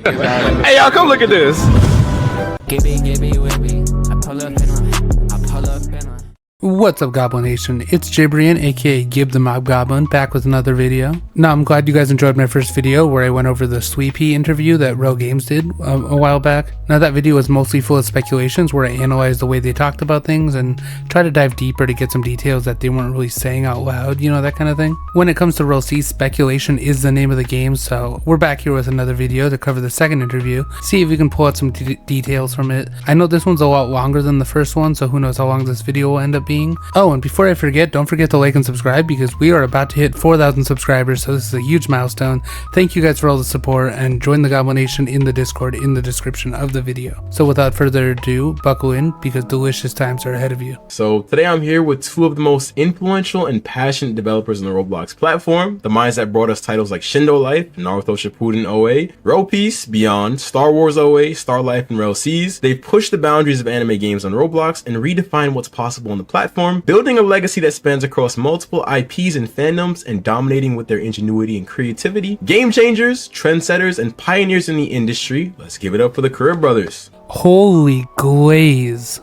Hey, y'all, come look at this. What's up, Goblin Nation? It's Jibrian, aka Gib the Mob Goblin, back with another video. Now, I'm glad you guys enjoyed my first video where I went over the Sweepy interview that Rell Games did a while back. Now, that video was mostly full of speculations where I analyzed the way they talked about things and try to dive deeper to get some details that they weren't really saying out loud, you know, that kind of thing. When it comes to Rell C, speculation is the name of the game, so we're back here with another video to cover the second interview, see if we can pull out some details from it. I know this one's a lot longer than the first one, so who knows how long this video will end up being. Oh, and before I forget, don't forget to like and subscribe because we are about to hit 4,000 subscribers, so this is a huge milestone. Thank you guys for all the support, and join the Goblin Nation in the Discord in the description of the video. So without further ado, buckle in because delicious times are ahead of you. So today I'm here with two of the most influential and passionate developers on the Roblox platform, the minds that brought us titles like Shindo Life, Naruto Shippuden OA, Rell Peace, Beyond, Star Wars OA, Star Life, and Rell C's. They've pushed the boundaries of anime games on Roblox and redefined what's possible on the platform, building a legacy that spans across multiple IPs and fandoms and dominating with their ingenuity and creativity. Game changers, trendsetters, and pioneers in the industry. Let's give it up for the Career Brothers. Holy glaze.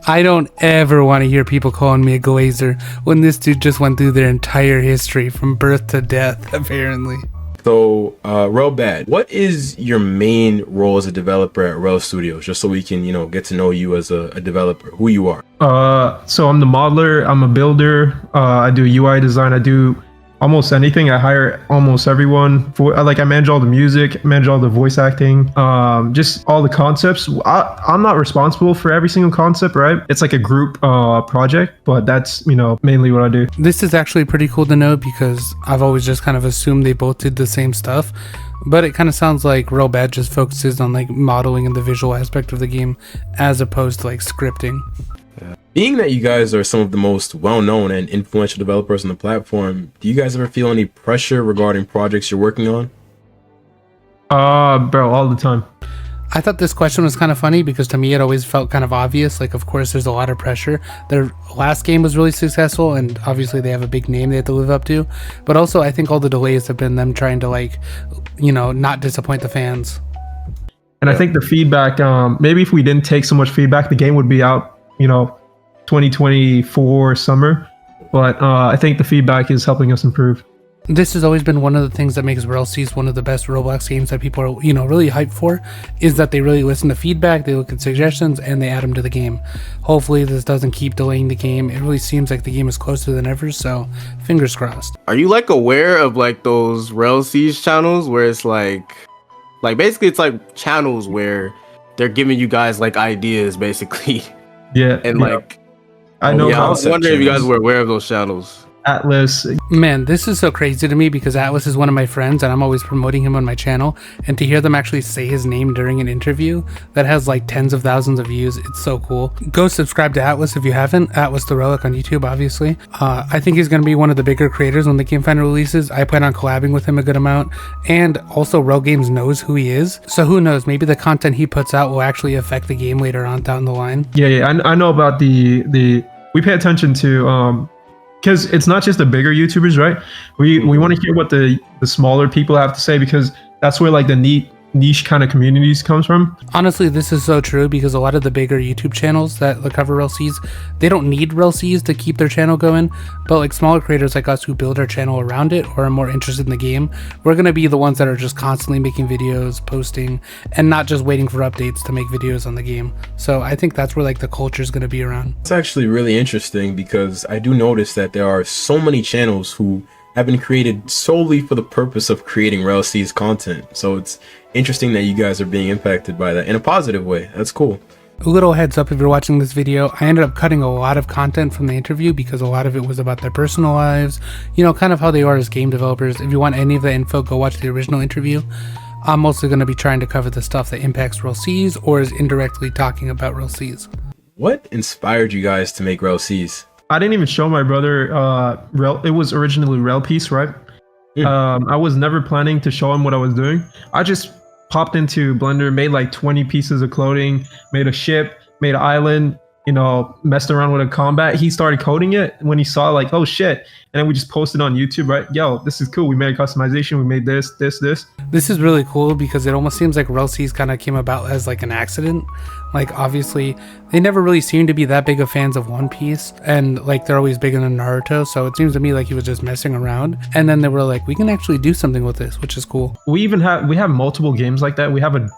I don't ever want to hear people calling me a glazer when this dude just went through their entire history from birth to death, apparently. So, Rell Bad, what is your main role as a developer at Rell Studios? Just so we can, get to know you as a developer, who you are. So I'm the modeler, I'm a builder, I do UI design, I do almost anything. I hire almost everyone for, I manage all the music, manage all the voice acting, just all the concepts. I'm not responsible for every single concept, right? It's like a group project, but that's, mainly what I do. This is actually pretty cool to know because I've always just kind of assumed they both did the same stuff, but it kind of sounds like Rell Bad just focuses on modeling and the visual aspect of the game as opposed to scripting. Being that you guys are some of the most well-known and influential developers on the platform, do you guys ever feel any pressure regarding projects you're working on? Bro, all the time. I thought this question was kind of funny because to me it always felt kind of obvious. Of course there's a lot of pressure. Their last game was really successful and obviously they have a big name they have to live up to. But also I think all the delays have been them trying to not disappoint the fans. And I think the feedback, maybe if we didn't take so much feedback, the game would be out, 2024 summer, but I think the feedback is helping us improve. This has always been one of the things that makes Rell C's one of the best Roblox games that people are, really hyped for, is that they really listen to feedback, they look at suggestions, and they add them to the game. Hopefully this doesn't keep delaying the game. It really seems like the game is closer than ever, so fingers crossed. Are you aware of those Rell C's channels where it's basically it's channels where they're giving you guys ideas basically? Yeah. And I know. Yeah, I was wondering if you guys were aware of those channels. Atlas. Man, this is so crazy to me because Atlas is one of my friends and I'm always promoting him on my channel, and to hear them actually say his name during an interview that has tens of thousands of views, it's so cool. Go subscribe to Atlas if you haven't. Atlas the Relic on YouTube, obviously. I think he's going to be one of the bigger creators when the game finally releases. I plan on collabing with him a good amount, and also Rell Games knows who he is, so who knows, maybe the content he puts out will actually affect the game later on down the line. Yeah, I know about the we pay attention to because it's not just the bigger YouTubers, right? We want to hear what the smaller people have to say because that's where the niche kind of communities comes from. Honestly, this is so true because a lot of the bigger YouTube channels that cover Rell C's, they don't need Rell C's to keep their channel going, but smaller creators like us who build our channel around it or are more interested in the game, we're going to be the ones that are just constantly making videos, posting, and not just waiting for updates to make videos on the game. So I think that's where the culture is going to be around. It's actually really interesting because I do notice that there are so many channels who have been created solely for the purpose of creating Rell C's content. So it's interesting that you guys are being impacted by that in a positive way. That's cool. A little heads up if you're watching this video, I ended up cutting a lot of content from the interview because a lot of it was about their personal lives, kind of how they are as game developers. If you want any of the info, go watch the original interview. I'm mostly going to be trying to cover the stuff that impacts Rell C's or is indirectly talking about Rell C's. What inspired you guys to make Rell C's? I didn't even show my brother it was originally Rell Peace, right? I was never planning to show him what I was doing. I just popped into Blender, made 20 pieces of clothing, made a ship, made an island, messed around with a combat. He started coding it when he saw like, oh shit. And then we just posted on YouTube, right? Yo, this is cool. We made a customization. We made this. This is really cool because it almost seems like Rell Seas kind of came about as like an accident. Like obviously they never really seemed to be that big of fans of One Piece, and like they're always big into Naruto. So it seems to me like he was just messing around. And then they were like, we can actually do something with this, which is cool. We have multiple games like that. We have a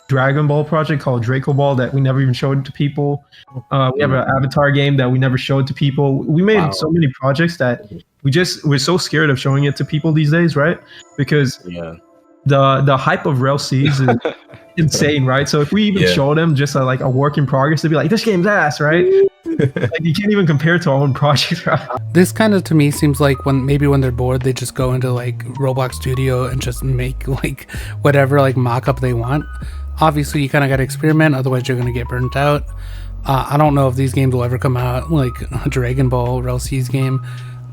Dragon Ball project called Draco Ball that we never even showed to people. We have an Avatar game that we never showed to people. We made so many projects that we're so scared of showing it to people these days, right? Because the hype of Rell Seas is insane, right? So if we even show them just like a work in progress, they'd be like, this game's ass, right? Like you can't even compare it to our own project, right? This kind of to me seems like when they're bored, they just go into like Roblox Studio and just make like whatever like mock-up they want. Obviously you kind of got to experiment, otherwise you're going to get burnt out. I don't know if these games will ever come out, like a Dragon Ball Rell Seas game.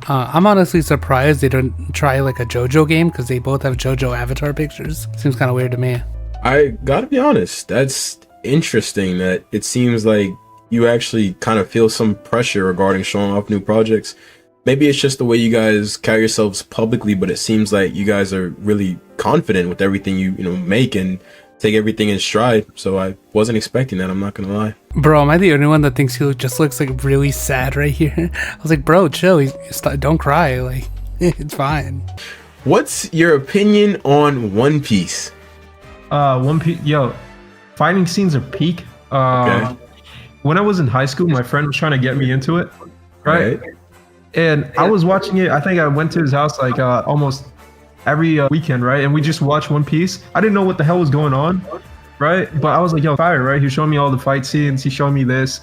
I'm honestly surprised they don't try like a JoJo game, because they both have JoJo avatar pictures. Seems kind of weird to me. I gotta be honest, that's interesting that it seems like you actually kind of feel some pressure regarding showing off new projects. Maybe it's just the way you guys carry yourselves publicly, but it seems like you guys are really confident with everything you make and take everything in stride. So I wasn't expecting that, I'm not gonna lie. Bro, am I the only one that thinks he just looks like really sad right here? I was like, bro, chill, don't cry, like it's fine. What's your opinion on One Piece? One Piece, yo, fighting scenes are peak. Okay. When I was in high school, my friend was trying to get me into it, right? And I was watching it. I think I went to his house like almost every weekend, right? And we just watched One Piece. I didn't know what the hell was going on, right? But I was like, yo, fire, right? He showed me all the fight scenes. He showed me this.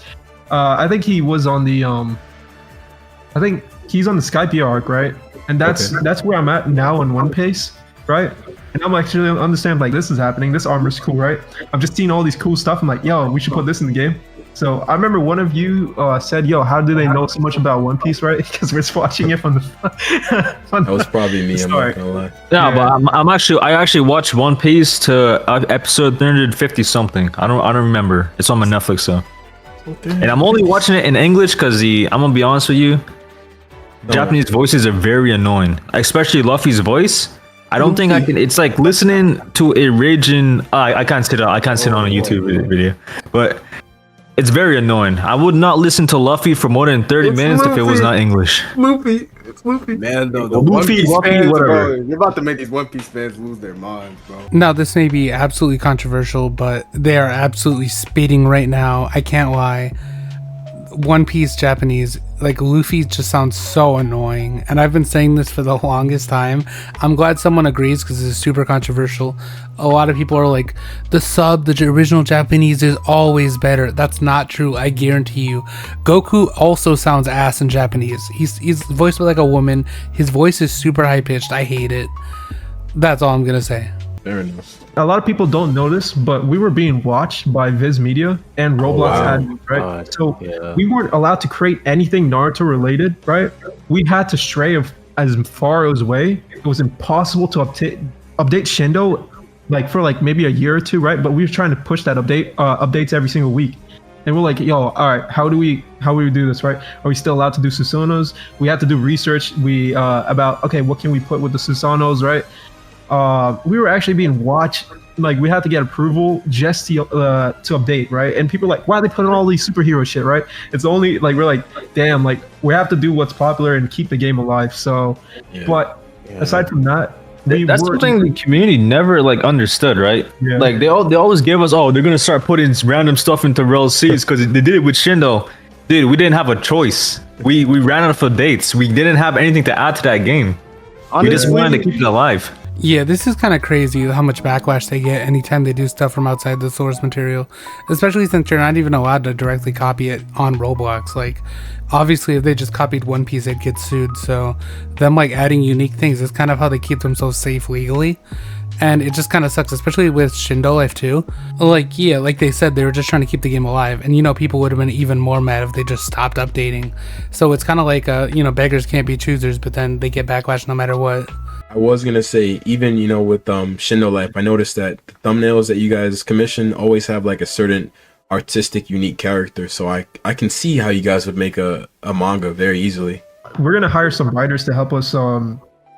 I think he was on the I think he's on the Skype arc, right? And that's where I'm at now in One Piece, right? And I'm actually understand like this is happening. This armor's cool, right? I've just seen all these cool stuff. I'm like, yo, we should put this in the game. So I remember one of you said, yo, how do they know so much about One Piece, right? Because we're just watching it from the that was probably me, I'm not gonna lie. Yeah, but I actually watched One Piece to episode 350 something. I don't remember. It's on my Netflix though. And I'm only watching it in English because I'm gonna be honest with you, Japanese voices are very annoying, especially Luffy's voice. I don't think I can. It's like listening to a raging. I can't sit on a YouTube video, but it's very annoying. I would not listen to Luffy for more than 30 minutes if it was not English. Luffy. It's Luffy. Man, the Luffy, One Piece Luffy, fans, whatever. bro, you're about to make these One Piece fans lose their minds, bro. Now, this may be absolutely controversial, but they are absolutely speeding right now. I can't lie. One Piece Japanese, like Luffy just sounds so annoying, and I've been saying this for the longest time. I'm glad someone agrees because this is super controversial. A lot of people are like, the original Japanese is always better. That's not true, I guarantee you. Goku also sounds ass in Japanese. He's voiced by like a woman. His voice is super high pitched. I hate it. That's all I'm gonna say. Fair enough. A lot of people don't notice, but we were being watched by Viz Media and Roblox admins, right? So we weren't allowed to create anything Naruto related, right? We had to stray as far away. It was impossible to update Shindo like for like maybe a year or two, right? But we were trying to push that updates every single week. And we're like, yo, all right, how do we do this, right? Are we still allowed to do Susanoo's? We had to do research about, okay, what can we put with the Susanoo's, right? We were actually being watched. Like we had to get approval just to update, right? And people are like, why are they putting all these superhero shit, right? It's only like we're like, damn, like we have to do what's popular and keep the game alive. So, but aside from that, that's something the community never like understood, right? Yeah. Like they always give us, oh, they're gonna start putting random stuff into Rell Seas because they did it with Shindo. Dude, we didn't have a choice. We ran out of dates. We didn't have anything to add to that game. Honestly, we just wanted to keep it alive. Yeah, this is kind of crazy how much backlash they get anytime they do stuff from outside the source material, especially since you're not even allowed to directly copy it on Roblox. Like, obviously, if they just copied One Piece, they'd get sued. So, them like adding unique things is kind of how they keep themselves safe legally. And it just kind of sucks, especially with Shindo Life too. Like, yeah, like they said, they were just trying to keep the game alive. And, people would have been even more mad if they just stopped updating. So it's kind of like, beggars can't be choosers, but then they get backlash no matter what. I was gonna say, even with Shindo Life, I noticed that the thumbnails that you guys commission always have like a certain artistic, unique character. So I can see how you guys would make a manga very easily. We're gonna hire some writers to help us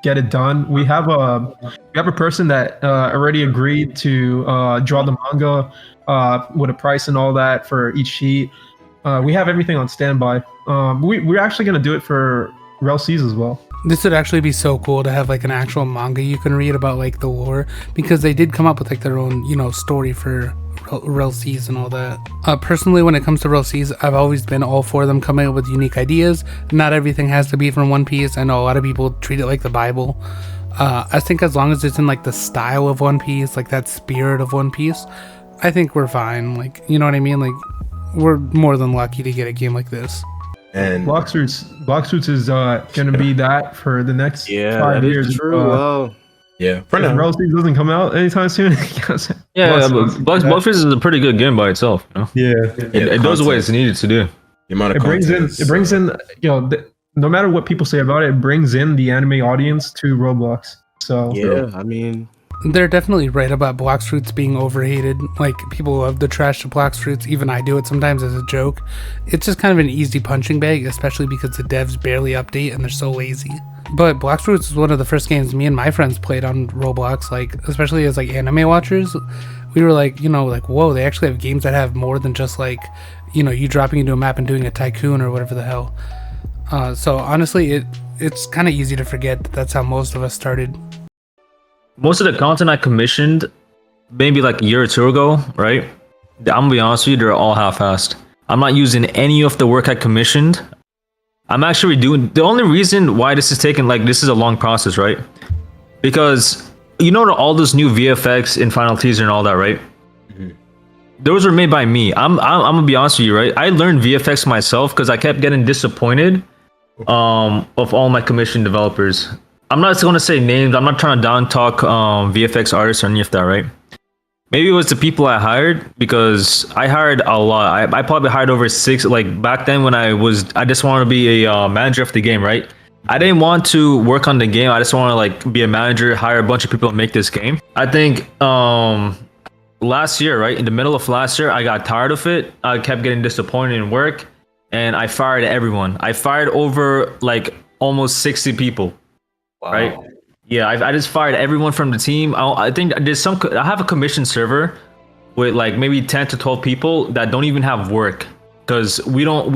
get it done. We have a person that already agreed to draw the manga with a price and all that for each sheet. We have everything on standby. We're actually gonna do it for Rell Seas as well. This would actually be so cool to have like an actual manga you can read about like the lore, because they did come up with like their own, you know, story for Rell Seas and all that. Personally, when it comes to Rell Seas, I've always been all for them coming up with unique ideas. Not everything has to be from One Piece. I know a lot of people treat it like the Bible. I think as long as it's in like the style of One Piece, like that spirit of One Piece, I think we're fine. Like, you know what I mean? Like, we're more than lucky to get a game like this. And Block Suits is gonna be that for the next 5 that years. is true. Wow. yeah, for If now. Rell Seas doesn't come out anytime soon. Yeah, but Block Freeze is a pretty good game by itself. You know? Yeah. It does what it's needed to do. The amount of It brings in content is, it brings in you know no matter what people say about it, it brings in the anime audience to Roblox. So Yeah, I mean, They're definitely right about Blox Fruits being overhated. Like, people love the trash to Blox Fruits. Even I do it sometimes as a joke. It's just kind of an easy punching bag, especially because the devs barely update and they're so lazy. But Blox Fruits was one of the first games me and my friends played on Roblox, like, especially as like anime watchers. We were like, you know, like, whoa, they actually have games that have more than just like, you know, you dropping into a map and doing a tycoon or whatever the hell. So honestly, it's kind of easy to forget that that's how most of us started. Most of the content I commissioned maybe like a year or two ago, right? I'm gonna be honest with you, they're all half-assed. I'm not using any of the work I commissioned. I'm actually doing the only reason why this is taking like this is a long process, right? Because you know all those new VFX in Final Teaser and all that, right? Those were made by me. I'm gonna be honest with you, right? I learned VFX myself because I kept getting disappointed of all my commissioned developers. I'm not going to say names. I'm not trying to down talk VFX artists or any of that, right? Maybe it was the people I hired, because I hired a lot. I probably hired over 6. Like back then when I just wanted to be a manager of the game, right? I didn't want to work on the game. I just want to like be a manager, hire a bunch of people and make this game. I think last year, right? In the middle of last year, I got tired of it. I kept getting disappointed in work and I fired everyone. I fired over like almost 60 people. wow. Right? Yeah, I just fired everyone from the team. I think there's I have a commission server with like maybe 10 to 12 people that don't even have work, because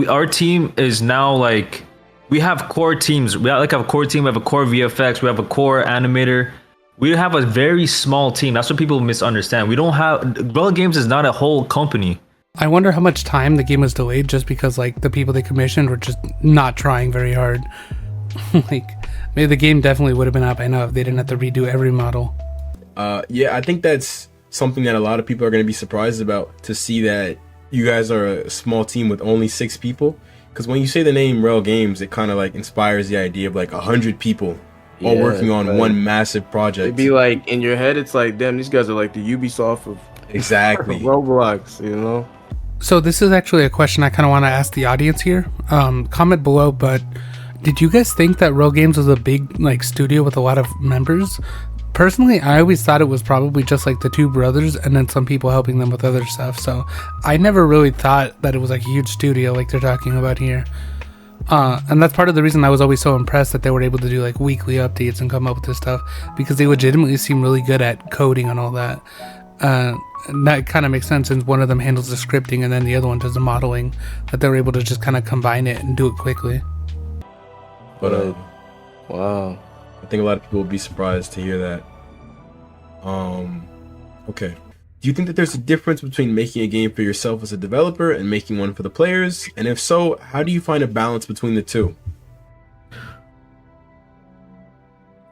our team is now like, we have core teams. We have like a core team, we have a core VFX, we have a core animator. We have a very small team. That's what people misunderstand. We don't have, Rell Games is not a whole company. I wonder how much time the game was delayed just because like the people they commissioned were just not trying very hard. Like, maybe the game definitely would have been out by now if they didn't have to redo every model. Yeah, I think that's something that a lot of people are going to be surprised about, to see that you guys are a small team with only 6 people. Because when you say the name Rell Games, it kind of like inspires the idea of like 100 people all working on one massive project. It'd be like in your head, it's like, damn, these guys are like the Ubisoft of Exactly. Roblox, you know? So this is actually a question I kind of want to ask the audience here. Comment below, but did you guys think that Rell Games was a big like studio with a lot of members? Personally, I always thought it was probably just like the 2 brothers and then some people helping them with other stuff. So I never really thought that it was like a huge studio like they're talking about here. And that's part of the reason I was always so impressed that they were able to do like weekly updates and come up with this stuff, because they legitimately seem really good at coding and all that. And that kind of makes sense since one of them handles the scripting and then the other one does the modeling, that they were able to just kind of combine it and do it quickly. But Wow. I think a lot of people will be surprised to hear that. Okay. Do you think that there's a difference between making a game for yourself as a developer and making one for the players? And if so, how do you find a balance between the two?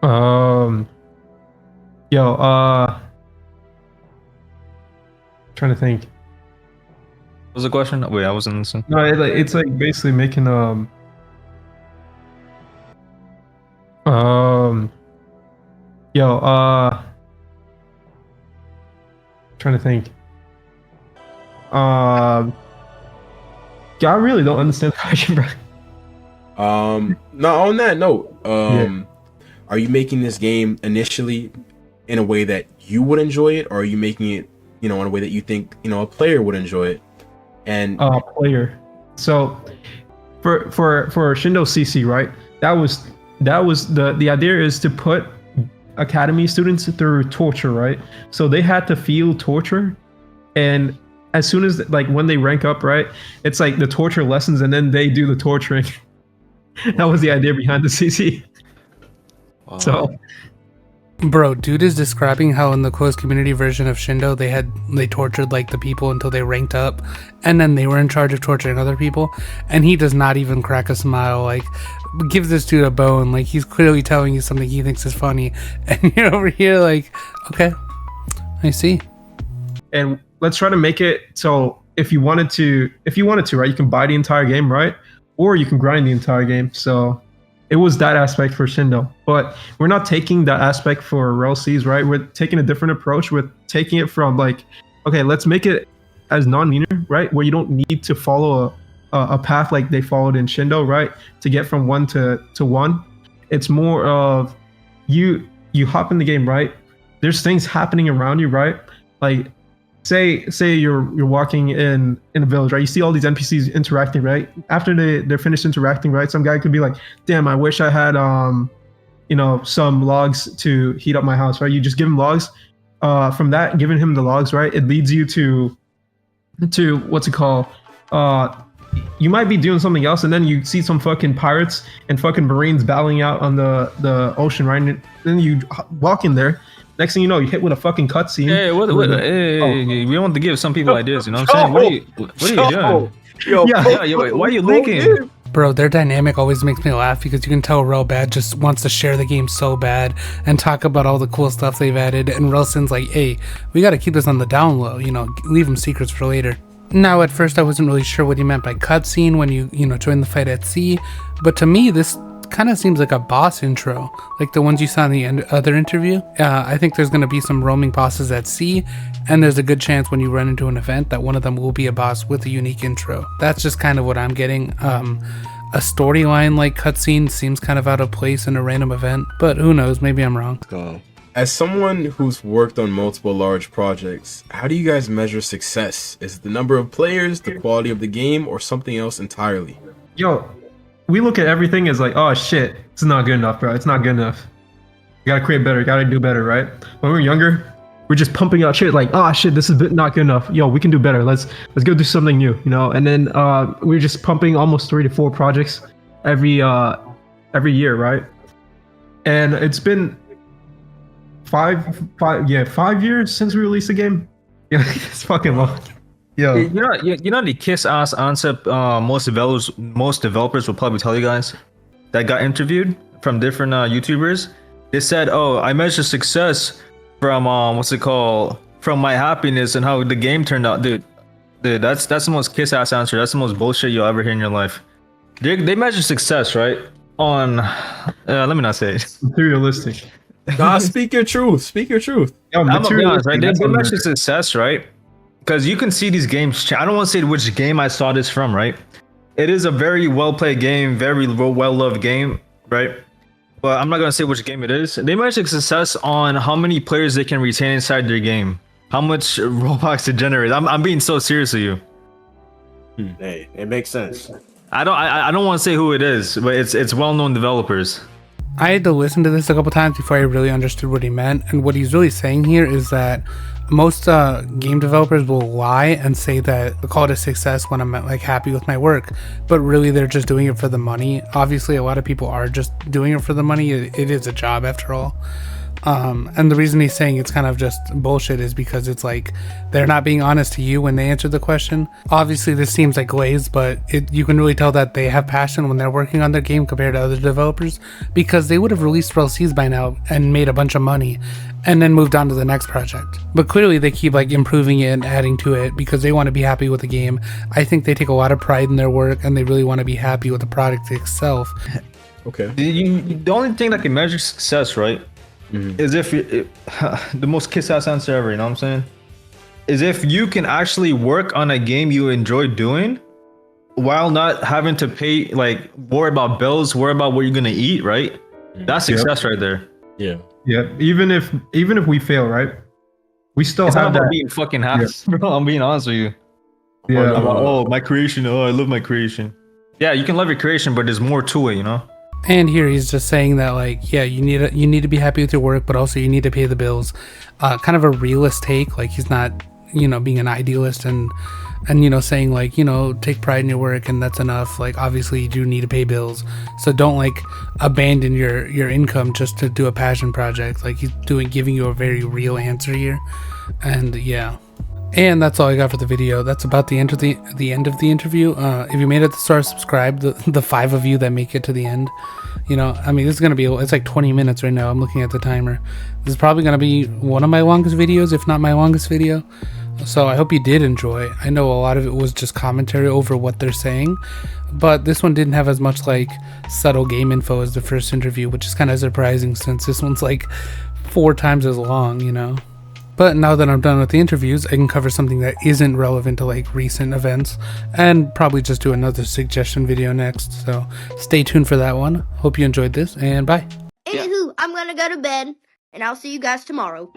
Trying to think. What was the question? Wait, I wasn't listening. No, it's like basically making trying to think. Yeah, I really don't understand the question, bro. Now on that note, are you making this game initially in a way that you would enjoy it, or are you making it, in a way that you think, a player would enjoy it? And player. So for Shindo CC, right? That was the idea is to put academy students through torture, right? So they had to feel torture, and as soon as like when they rank up, right, it's like the torture lessons, and then they do the torturing. That was the idea behind the CC. Wow. So, Bro, dude is describing how in the closed community version of Shindo they tortured like the people until they ranked up, and then they were in charge of torturing other people, and he does not even crack a smile. Like, give this dude a bone. Like, he's clearly telling you something he thinks is funny, and you're over here like, okay, I see. and let's try to make it so if you wanted to, right, you can buy the entire game, right, or you can grind the entire game. So it was that aspect for Shindo, but we're not taking that aspect for Rell Seas, right? We're taking a different approach. We're taking it from like, okay, let's make it as non-linear, right? Where you don't need to follow a path like they followed in Shindo, right? To get from one to one. It's more of you hop in the game, right? There's things happening around you, right? Like say you're walking in a village, right? You see all these NPCs interacting, right? After they're finished interacting, right? Some guy could be like, damn, I wish I had some logs to heat up my house, right? You just give him logs. From that, giving him the logs, right? It leads you to what's it called? You might be doing something else, and then you see some fucking pirates and fucking marines battling out on the ocean, right? And then you walk in there. Next thing you know, you hit with a fucking cutscene. Hey, we don't want to give some people ideas, you know what I'm saying? What are you doing? Why are you leaking? Bro, their dynamic always makes me laugh because you can tell Rell Bad just wants to share the game so bad and talk about all the cool stuff they've added, and Relsin's like, hey, we gotta keep this on the down low, leave them secrets for later. Now, at first I wasn't really sure what he meant by cutscene when you join the fight at sea, but to me this kind of seems like a boss intro, like the ones you saw in the other interview. I think there's going to be some roaming bosses at sea, and there's a good chance when you run into an event that one of them will be a boss with a unique intro. That's just kind of what I'm getting. A storyline like cutscene seems kind of out of place in a random event, but who knows, maybe I'm wrong. As someone who's worked on multiple large projects, how do you guys measure success? Is it the number of players, the quality of the game, or something else entirely? Yo, we look at everything as like, oh shit, it's not good enough, bro. It's not good enough. You gotta create better. You gotta do better, right? When we were younger, we're just pumping out shit like, oh shit, this is not good enough. Yo, we can do better. Let's go do something new, And then we're just pumping almost 3 to 4 projects every year, right? And it's been 5 years since we released the game. Yeah, it's fucking long. Yeah. You know the kiss ass answer most developers will probably tell you guys that got interviewed from different YouTubers. They said, "Oh, I measure success from from my happiness and how the game turned out." Dude, that's the most kiss ass answer. That's the most bullshit you'll ever hear in your life. They measure success, right? On let me not say it. Materialistic. Nah, speak your truth. Speak your truth. Yo, I'm gonna be honest, right? They that's measure success, right? Because you can see these games. I don't want to say which game I saw this from, right? It is a very well played game, very well loved game, right? But I'm not gonna say which game it is. They measure success on how many players they can retain inside their game, how much Roblox to generate. I'm being so serious with you. Hey, it makes sense. I don't want to say who it is, but it's well known developers. I had to listen to this a couple times before I really understood what he meant, and what he's really saying here is that most game developers will lie and say that they call it a success when I'm like happy with my work, but really they're just doing it for the money. Obviously a lot of people are just doing it for the money. It is a job after all. And the reason he's saying it's kind of just bullshit is because it's like they're not being honest to you when they answer the question. Obviously this seems like glazed, but you can really tell that they have passion when they're working on their game compared to other developers, because they would have released Rell Seas by now and made a bunch of money and then moved on to the next project. But clearly they keep like improving it and adding to it because they want to be happy with the game. I think they take a lot of pride in their work and they really want to be happy with the product itself. Okay. The only thing that can measure success, right? Mm-hmm. Is if the most kiss ass answer ever, you know what I'm saying? Is if you can actually work on a game you enjoy doing while not having to pay, like, worry about bills, worry about what you're gonna eat, right? Mm-hmm. That's success right there. Yeah. Yeah. Even if we fail, right? We still it's have not about that being fucking happy, bro. I'm being honest with you. Yeah. About, oh, my creation. Oh, I love my creation. Yeah, you can love your creation, but there's more to it, you know. And here he's just saying that, like, yeah, you need to be happy with your work, but also you need to pay the bills. Kind of a realist take. Like, he's not, you know, being an idealist and you know, saying like, you know, take pride in your work and that's enough. Like, obviously you do need to pay bills, so don't like abandon your income just to do a passion project. Like, he's giving you a very real answer here. And yeah. And that's all I got for the video. That's about the end of the interview. If you made it this far, subscribe. The 5 of you that make it to the end. You know, I mean, this is gonna be, it's like 20 minutes right now. I'm looking at the timer. This is probably gonna be one of my longest videos, if not my longest video. So I hope you did enjoy. I know a lot of it was just commentary over what they're saying, but this one didn't have as much like subtle game info as the first interview, which is kind of surprising since this one's like 4 times as long, you know. But now that I'm done with the interviews, I can cover something that isn't relevant to like recent events and probably just do another suggestion video next. So stay tuned for that one. Hope you enjoyed this, and bye. Anywho, I'm gonna go to bed and I'll see you guys tomorrow.